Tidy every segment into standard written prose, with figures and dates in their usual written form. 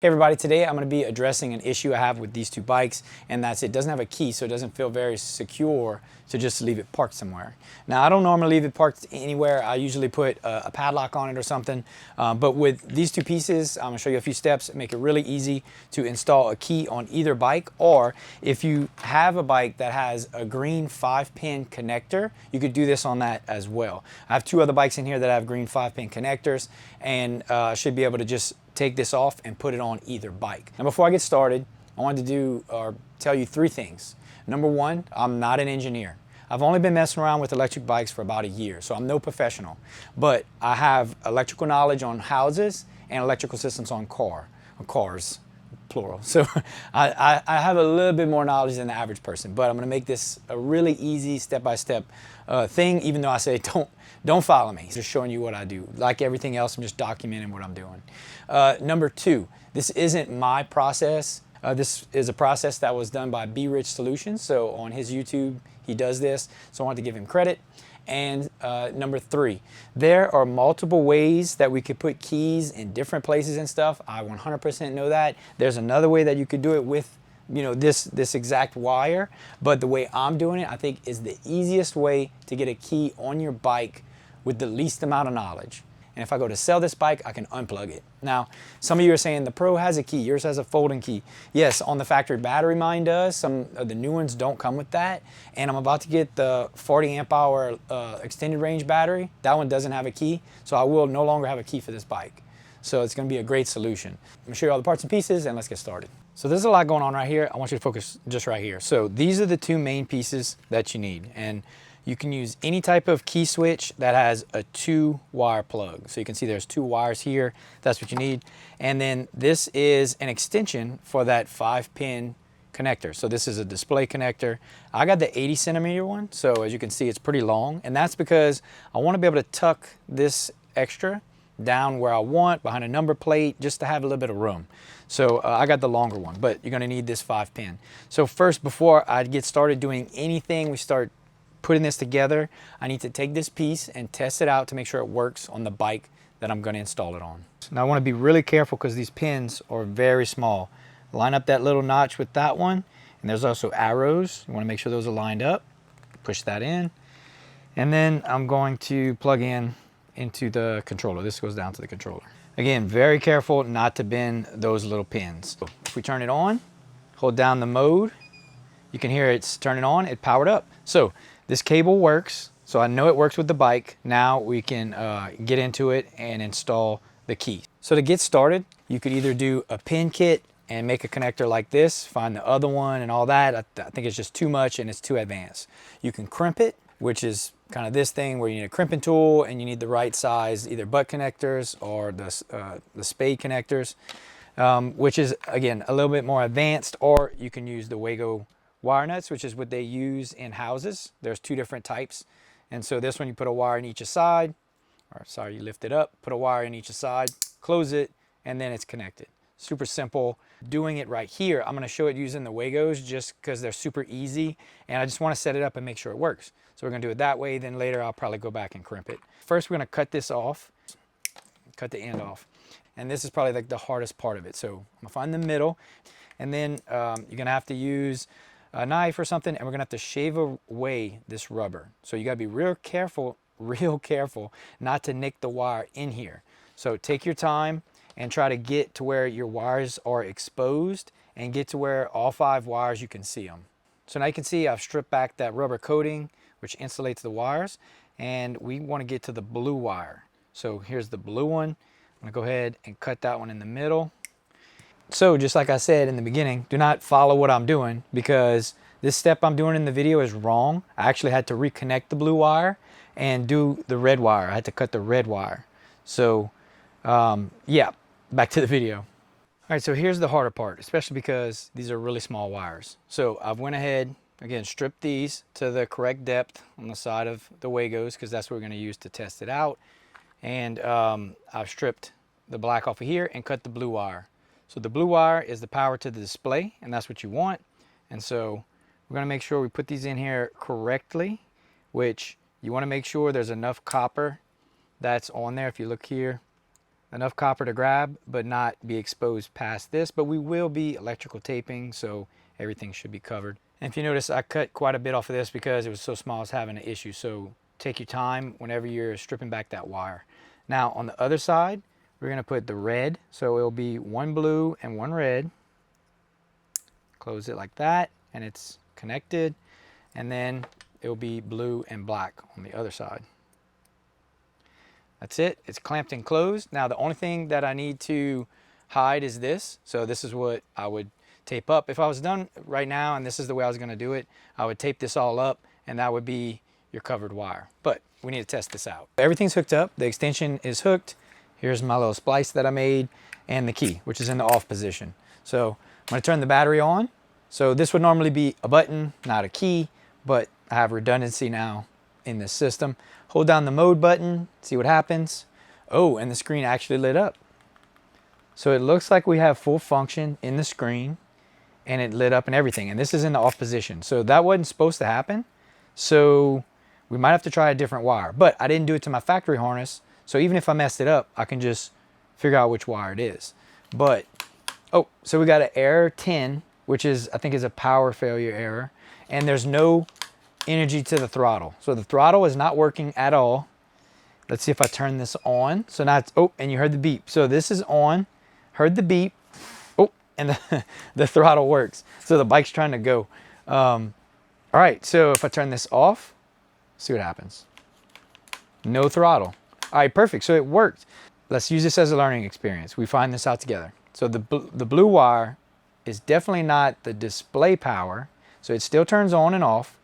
Hey everybody, today I'm going to be addressing an issue I have with these two bikes, and that's it doesn't have a key, so it doesn't feel very secure to just leave it parked somewhere. Now, I don't normally leave it parked anywhere. I usually put a padlock on it or something, but with these two pieces, I'm going to show you a few steps that make it really easy to install a key on either bike. Or if you have a bike that has a green 5-pin connector, you could do this on that as well. I have two other bikes in here that have green 5-pin connectors, and should be able to just take this off and put it on either bike. Now, before I get started, I wanted to tell you three things. Number one, I'm not an engineer. I've only been messing around with electric bikes for about a year, so I'm no professional. But I have electrical knowledge on houses and electrical systems on cars, plural. So I have a little bit more knowledge than the average person, but I'm gonna make this a really easy step-by-step thing, even though I say don't follow me. Just showing you what I do. Like everything else, I'm just documenting what I'm doing. Number two, this isn't my process. This is a process that was done by Be Rich Solutions. So on his YouTube, he does this. So I wanted to give him credit. And number three, there are multiple ways that we could put keys in different places and stuff. I 100% know that. There's another way that you could do it with, you know, this exact wire. But the way I'm doing it, I think, is the easiest way to get a key on your bike with the least amount of knowledge. And if I go to sell this bike, I can unplug it. Now, some of you are saying the Pro has a key, yours has a folding key. Yes, on the factory battery, mine does. Some of the new ones don't come with that. And I'm about to get the 40 amp hour extended range battery. That one doesn't have a key, so I will no longer have a key for this bike. So it's gonna be a great solution. I'm gonna show you all the parts and pieces, and let's get started. So there's a lot going on right here. I want you to focus just right here. So these are the two main pieces that you need. And you can use any type of key switch that has a 2-wire plug. So you can see there's 2 wires here. That's what you need. And then this is an extension for that 5-pin connector. So this is a display connector. I got the 80 centimeter one. So as you can see, it's pretty long. And that's because I want to be able to tuck this extra down where I want, behind a number plate, just to have a little bit of room. So I got the longer one, but you're going to need this 5-pin. So first, before I get started doing anything, we start putting this together, I need to take this piece and test it out to make sure it works on the bike that I'm going to install it on. Now I want to be really careful because these pins are very small. Line up that little notch with that one, and there's also arrows. You want to make sure those are lined up. Push that in, and then I'm going to plug into the controller. This goes down to the controller. Again, very careful not to bend those little pins. If we turn it on, hold down the mode, you can hear it's turning on, it powered up. So this cable works, so I know it works with the bike. Now we can get into it and install the key. So to get started, you could either do a pin kit and make a connector like this, find the other one and all that. I think it's just too much and it's too advanced. You can crimp it, which is kind of this thing where you need a crimping tool and you need the right size, either butt connectors or the spade connectors, which is, again, a little bit more advanced. Or you can use the Wago wire nuts, which is what they use in houses. There's 2 different types. And so this one, you put a wire in each side, or sorry, you lift it up, put a wire in each side, close it, and then it's connected. Super simple. Doing it right here, I'm gonna show it using the Wagos just because they're super easy, and I just wanna set it up and make sure it works. So we're gonna do it that way, then later I'll probably go back and crimp it. First, we're gonna cut this off, cut the end off. And this is probably like the hardest part of it. So I'm gonna find the middle, and then you're gonna have to use a knife or something, and we're gonna have to shave away this rubber. So you gotta be real careful not to nick the wire in here. So take your time and try to get to where your wires are exposed and get to where all 5 wires, you can see them. So now you can see I've stripped back that rubber coating, which insulates the wires, and we wanna get to the blue wire. So here's the blue one. I'm gonna go ahead and cut that one in the middle. So just like I said in the beginning, do not follow what I'm doing, because this step I'm doing in the video is wrong. I actually had to reconnect the blue wire and do the red wire. I had to cut the red wire. So yeah, back to the video. All right, so here's the harder part, especially because these are really small wires. So I've went ahead, again, stripped these to the correct depth on the side of the Wagos, because that's what we're gonna use to test it out. And I've stripped the black off of here and cut the blue wire. So the blue wire is the power to the display, and that's what you want. And so we're gonna make sure we put these in here correctly, which you wanna make sure there's enough copper that's on there. If you look here, enough copper to grab, but not be exposed past this. But we will be electrical taping, so everything should be covered. And if you notice, I cut quite a bit off of this because it was so small, I was having an issue. So take your time whenever you're stripping back that wire. Now on the other side, we're gonna put the red. So it'll be one blue and one red. Close it like that, and it's connected. And then it'll be blue and black on the other side. That's it, it's clamped and closed. Now the only thing that I need to hide is this. So this is what I would tape up. If I was done right now and this is the way I was gonna do it, I would tape this all up and that would be your covered wire. But we need to test this out. Everything's hooked up, the extension is hooked. Here's my little splice that I made and the key, which is in the off position. So I'm gonna turn the battery on. So this would normally be a button, not a key, but I have redundancy now in this system. Hold down the mode button, see what happens. Oh, and the screen actually lit up. So it looks like we have full function in the screen and it lit up and everything. And this is in the off position. So that wasn't supposed to happen. So we might have to try a different wire, but I didn't do it to my factory harness. So even if I messed it up, I can just figure out which wire it is. But, oh, so we got an error 10, which is, I think is a power failure error. And there's no energy to the throttle. So the throttle is not working at all. Let's see if I turn this on. So now it's, oh, and you heard the beep. So this is on, heard the beep. Oh, and the throttle works. So the bike's trying to go. All right, so if I turn this off, see what happens. No throttle. All right, perfect, so it worked. Let's use this as a learning experience. We find this out together. So the blue wire is definitely not the display power. So it still turns on and off.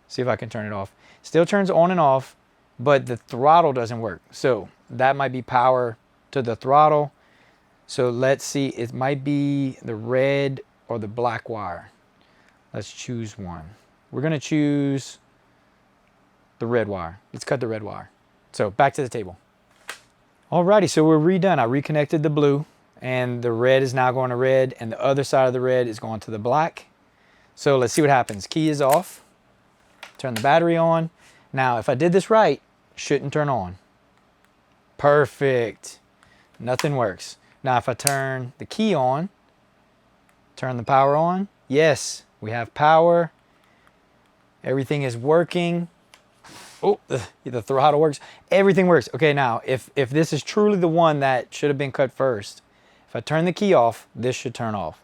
See if I can turn it off. Still turns on and off, but the throttle doesn't work. So that might be power to the throttle. So let's see, it might be the red or the black wire. Let's choose one. We're gonna choose the red wire. Let's cut the red wire. So back to the table. Alrighty, so we're redone. I reconnected the blue and the red is now going to red and the other side of the red is going to the black. So let's see what happens. Key is off. Turn the battery on. Now, if I did this right, shouldn't turn on. Perfect. Nothing works. Now, if I turn the key on, turn the power on, yes, we have power. Everything is working. Oh, the throttle works. Everything works. Okay, now, if this is truly the one that should have been cut first, if I turn the key off, this should turn off.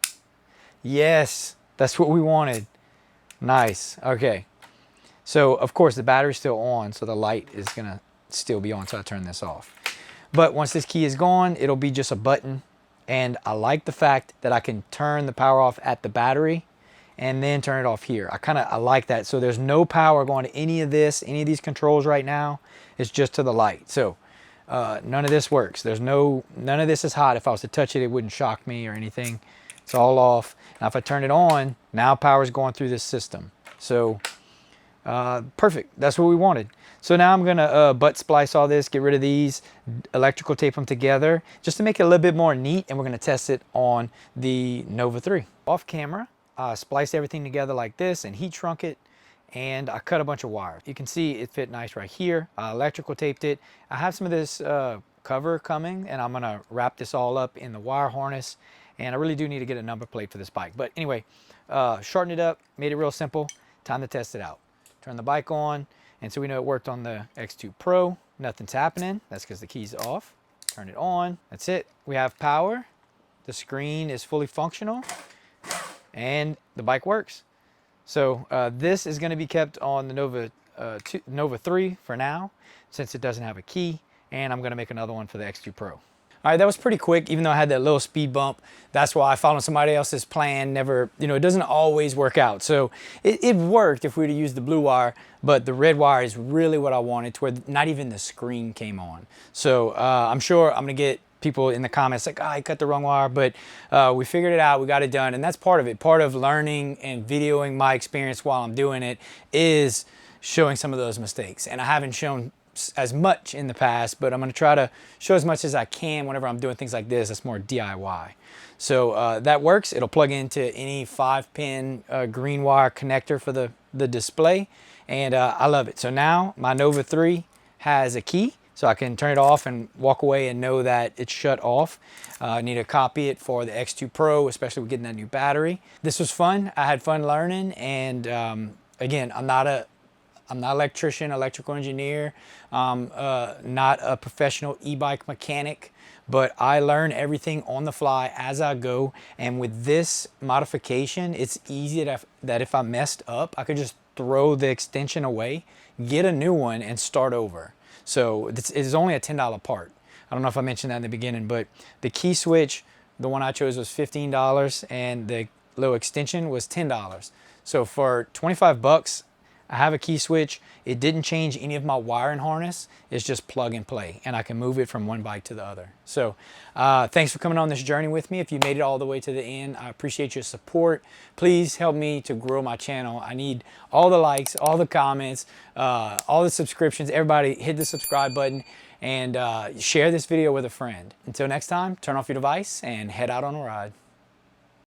Yes, that's what we wanted. Nice. Okay. So, of course, the battery's still on, so the light is going to still be on, so I turn this off. But once this key is gone, it'll be just a button. And I like the fact that I can turn the power off at the battery and then turn it off here. I like that. So there's no power going to any of this, any of these controls right now. It's just to the light. So none of this works. None of this is hot. If I was to touch it, it wouldn't shock me or anything. It's all off. Now if I turn it on, now power is going through this system. So perfect. That's what we wanted. So now I'm gonna butt splice all this, get rid of these, electrical tape them together, just to make it a little bit more neat, and we're gonna test it on the Nova 3. Off camera, I spliced everything together like this and heat shrunk it, and I cut a bunch of wire. You can see it fit nice right here. I electrical taped it. I have some of this cover coming, and I'm gonna wrap this all up in the wire harness, and I really do need to get a number plate for this bike. But anyway, shortened it up, made it real simple. Time to test it out. Turn the bike on, and so we know it worked on the X2 Pro. Nothing's happening. That's because the key's off. Turn it on. That's it. We have power. The screen is fully functional, and the bike works. So this is going to be kept on the Nova 3 for now, since it doesn't have a key, and I'm going to make another one for the X2 Pro. All right, that was pretty quick, even though I had that little speed bump. That's why I followed somebody else's plan. Never, it doesn't always work out. So it worked if we were to use the blue wire, but the red wire is really what I wanted, to where not even the screen came on. So I'm sure I'm gonna get people in the comments like, I cut the wrong wire, but we figured it out, we got it done, and that's part of it. Part of learning and videoing my experience while I'm doing it is showing some of those mistakes. And I haven't shown as much in the past, but I'm going to try to show as much as I can whenever I'm doing things like this. That's more DIY. So that works. It'll plug into any 5-pin green wire connector for the display, and I love it. So now my Nova 3 has a key, so I can turn it off and walk away and know that it's shut off. I need to copy it for the X2 Pro, especially with getting that new battery. This was fun. I had fun learning, and again, I'm not an electrician, electrical engineer, not a professional e-bike mechanic, but I learn everything on the fly as I go. And with this modification, it's easy that if I messed up, I could just throw the extension away, get a new one, and start over. So this is only a $10 part. I don't know if I mentioned that in the beginning, but the key switch, the one I chose was $15, and the little extension was $10. So for 25 bucks, I have a key switch. It didn't change any of my wiring harness. It's just plug and play, and I can move it from one bike to the other. So thanks for coming on this journey with me. If you made it all the way to the end, I appreciate your support. Please help me to grow my channel. I need all the likes, all the comments, all the subscriptions. Everybody hit the subscribe button and share this video with a friend. Until next time, turn off your device and head out on a ride.